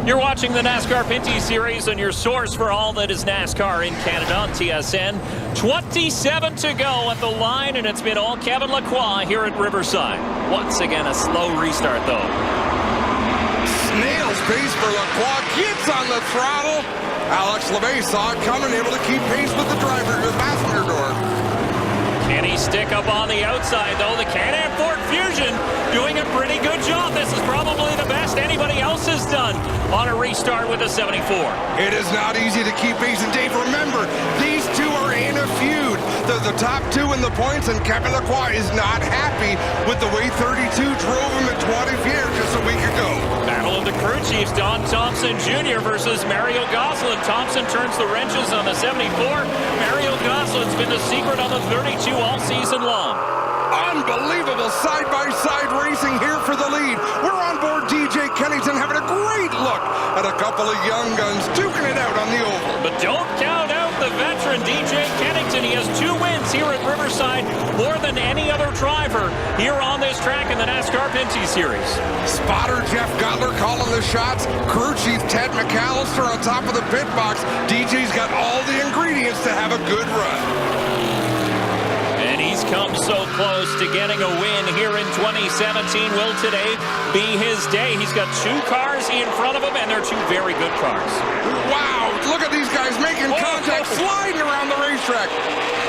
You're watching the NASCAR Pinty series and your source for all that is NASCAR in Canada on TSN. 27 to go at the line, and it's been all Kevin Lacroix here at Riverside. Once again, a slow restart, though. Snail's pace for Lacroix. Gets on the throttle. Alex LeMay saw it coming, able to keep pace with the driver to the passenger door. Can he stick up on the outside, though? The Can-Am Ford Fusion doing a pretty good job. This is probably the best anybody else has done on a restart with a 74. It is not easy to keep pace. And Dave, remember, these two are in a feud. They're the top two in the points, and Kevin Lacroix is not happy with the way 32 drove him at 24 just a week ago. Battle of the crew chiefs, Don Thompson Jr. versus Mario Gosselin. Thompson turns the wrenches on the 74. Mario Gosselin's been the secret on the 32 all season long. Unbelievable side-by-side racing here for the lead. We're on board DJ Kennington having a great look at a couple of young guns duking it out on the oval. But don't count out the veteran DJ Kennington. He has 2 wins here at Riverside, more than any other driver here on this track in the NASCAR Pinty series. Spotter Jeff Gutler calling the shots. Crew chief Ted McAllister on top of the pit box. DJ's got all the ingredients to have a good run. And he's come so close to getting a win here in 2017. Will today be his day? He's got 2 cars in front of him, and they're 2 very good cars. Wow, look at these guys making contact, sliding around the racetrack.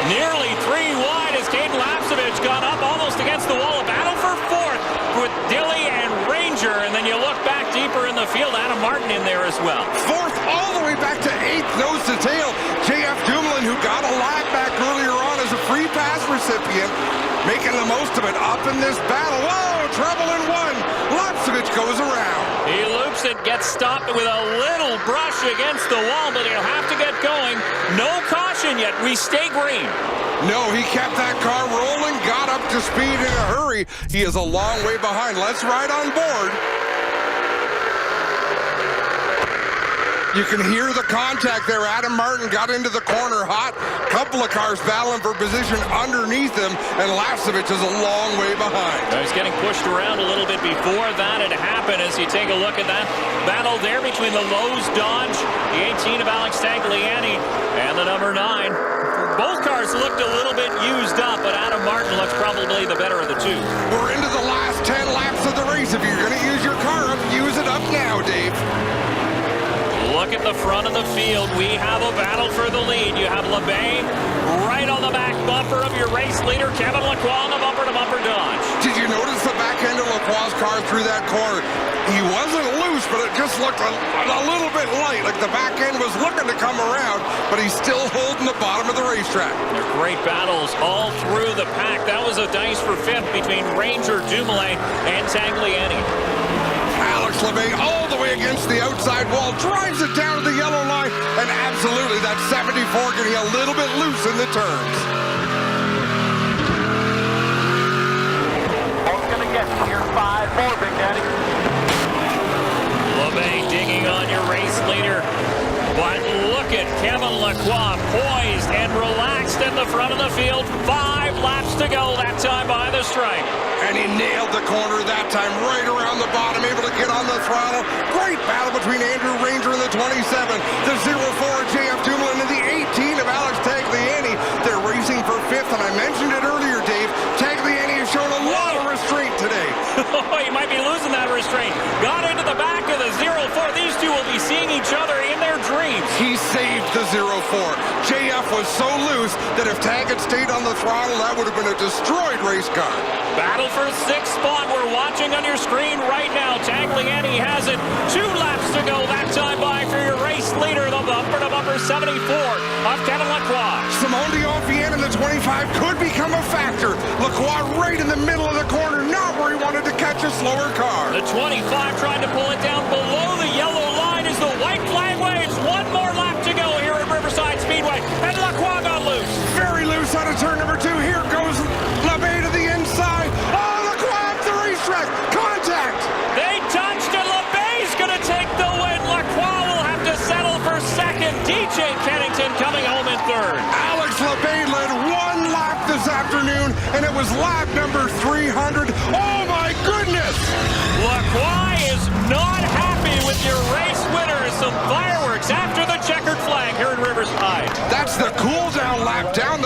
Nearly 3 wide as Caden Lapsevich got up almost against the wall. A battle for 4th with Dilly and Ranger, and then you look back deeper in the field, Adam Martin in there as well. 4th all the way back to 8th, nose to tail. J.F. Dumoulin, who got a lap back earlier on as a free pass recipient, making the most of it up in this battle. Whoa, trouble in 1. Lapsevich goes around. He loops it, gets stopped with a little brush against the wall, but he'll have to get going. No caution yet. We stay green. No, he kept that car rolling, got up to speed in a hurry. He is a long way behind. Let's ride on board. You can hear the contact there. Adam Martin got into the corner hot. Couple of cars battling for position underneath him, and Lapsevich is a long way behind. He's getting pushed around a little bit before that had happened. As you take a look at that battle there between the Lowe's Dodge, the 18 of Alex Tagliani, and the number 9. Both cars looked a little bit used up, but Adam Martin looks probably the better of the 2. We're into the last 10 laps of the race. If you're going to use your car up, use it up now, Dave. Look at the front of the field. We have a battle for the lead. You have LeMay right on the back bumper of your race leader, Kevin Lacroix, on the bumper-to-bumper Dodge. Did you notice the back end of Lacroix's car through that corner? He wasn't loose, but it just looked a little bit light, like the back end was looking to come around, but he's still holding the bottom of the racetrack. They're great battles all through the pack. That was a dice for 5th between Ranger, Dumoulin, and Tagliani. Alex LeMay all the way against the outside wall, drives it down to the yellow line, and absolutely that 74 getting a little bit loose in the turns. What's going to get here? 5 more, Big Daddy. LeMay digging on your race leader. But look at Kevin Lacroix poised and relaxed at the front of the field. 5 laps to go that time by the stripe. And he nailed the corner that time, right around the bottom, able to get on the throttle. Great battle between Andrew Ranger and the 27, the 04 J.F. Dumoulin, and the 18 of Alex Tagliani. They're racing for 5th, and I mentioned it earlier, Dave. Tagliani has shown a lot of restraint today. He might be losing that restraint. Got into the back of the 04. These two will be seeing each other in their dreams. He saved the 04. JF was so loose that if Tag had stayed on the throttle, that would have been a destroyed race car. Battle for 6th spot. We're watching on your screen right now. Tagliani has it. 2 laps to go that time by for your race leader, the bumper-to-bumper 74 of Kevin Lacroix. Simone Diofien in the 25 could become a factor. Lacroix right in the middle of the corner, not where he wanted to catch a slower car. The 25 trying to pull it down below the yellow line as the white flag waves. 1 more lap to go here at Riverside Speedway, and Lacroix got loose. Very loose out of turn number 2. Here goes LeMay to the inside. Oh, Lacroix up the racetrack. Contact. They touched, and LeMay's going to take the win. Lacroix will have to settle for 2nd. DJ Kennington coming home in 3rd. Alex LeMay led 1 lap this afternoon, and it was lap number 300. Oh, my goodness. Lacroix is not happy with your race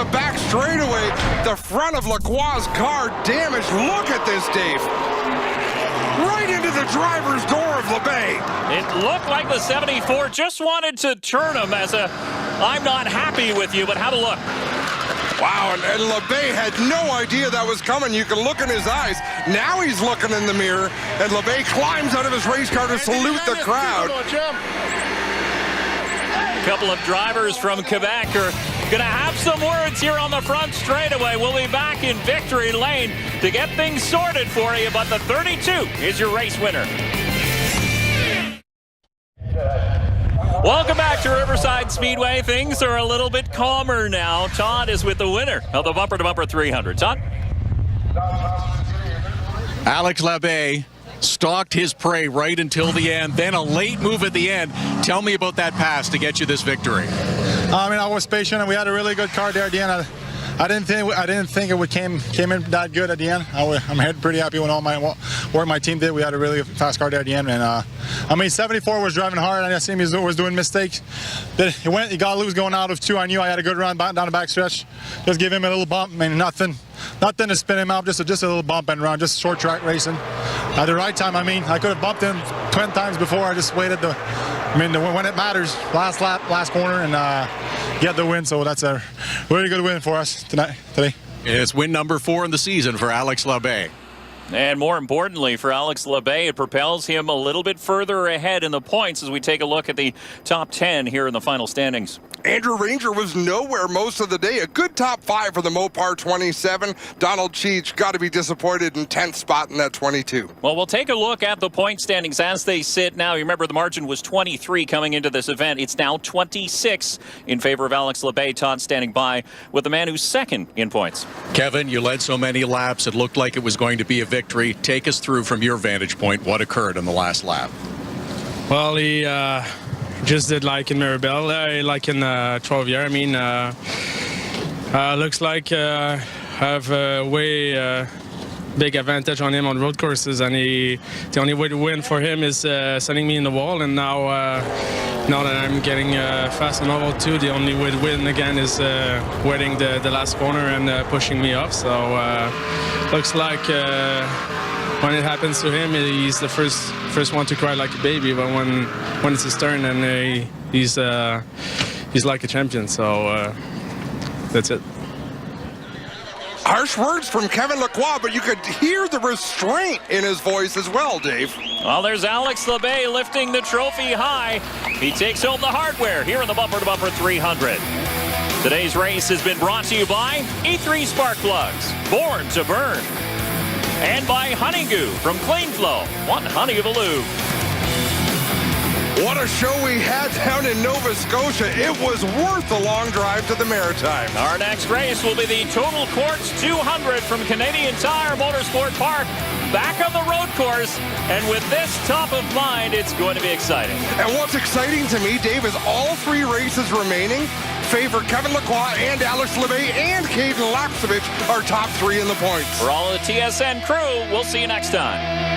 the back straightaway. The front of Lacroix's car damaged. Look at this, Dave. Right into the driver's door of LeBay. It looked like the 74 just wanted to turn him as a, I'm not happy with you, but have a look. Wow, and LeBay had no idea that was coming. You can look in his eyes. Now he's looking in the mirror, and LeBay climbs out of his race car to salute the crowd. A couple of drivers from Quebec are going to have some words here on the front straightaway. We'll be back in victory lane to get things sorted for you, but the 32 is your race winner. Welcome back to Riverside Speedway. Things are a little bit calmer now. Todd is with the winner of the Bumper to Bumper 300. Todd? Alex Labbé stalked his prey right until the end, then a late move at the end. Tell me about that pass to get you this victory. I was patient, and we had a really good car there at the end. I didn't think it would came in that good at the end. I'm pretty happy with all my work my team did. We had a really fast car there at the end, and 74 was driving hard, and I seen he was doing mistakes. He got loose going out of 2. I knew I had a good run down the back stretch. Just give him a little bump. Nothing to spin him out. Just a little bump and run. Just short track racing. At the right time, I could have bumped him 20 times before. I just waited when it matters, last lap, last corner, and get the win. So that's a really good win for us today. It's win number 4 in the season for Alex Labbé. And more importantly for Alex Labbé, it propels him a little bit further ahead in the points as we take a look at the top 10 here in the final standings. Andrew Ranger was nowhere most of the day. A good top 5 for the Mopar 27. Donald Cheech got to be disappointed in 10th spot in that 22. Well, we'll take a look at the point standings as they sit now. You remember the margin was 23 coming into this event. It's now 26 in favor of Alex Labbé. Todd standing by with the man who's second in points. Kevin, you led so many laps, it looked like it was going to be a victory. Take us through from your vantage point what occurred in the last lap. Well, he just did like in Mirabel, like in 12 year. Looks like I have a way big advantage on him on road courses, and the only way to win for him is sending me in the wall. And now that I'm getting fast and oval too, the only way to win again is waiting the last corner and pushing me off. So looks like when it happens to him, he's the first one to cry like a baby. But when it's his turn, and he's like a champion. So that's it. Harsh words from Kevin Lacroix, but you could hear the restraint in his voice as well, Dave. Well, there's Alex Labbé lifting the trophy high. He takes home the hardware here in the Bumper to Bumper 300. Today's race has been brought to you by E3 Spark Plugs, born to burn. And by Honeygoo from Clean Flow, one honey of a lube. What a show we had down in Nova Scotia. It was worth the long drive to the Maritime. Our next race will be the Total Courts 200 from Canadian Tire Motorsport Park. Back on the road course, and with this top of mind, it's going to be exciting. And what's exciting to me, Dave, is all 3 races remaining favor Kevin Lacroix and Alex Labbé and Caden Lapsevich are top 3 in the points. For all of the TSN crew, we'll see you next time.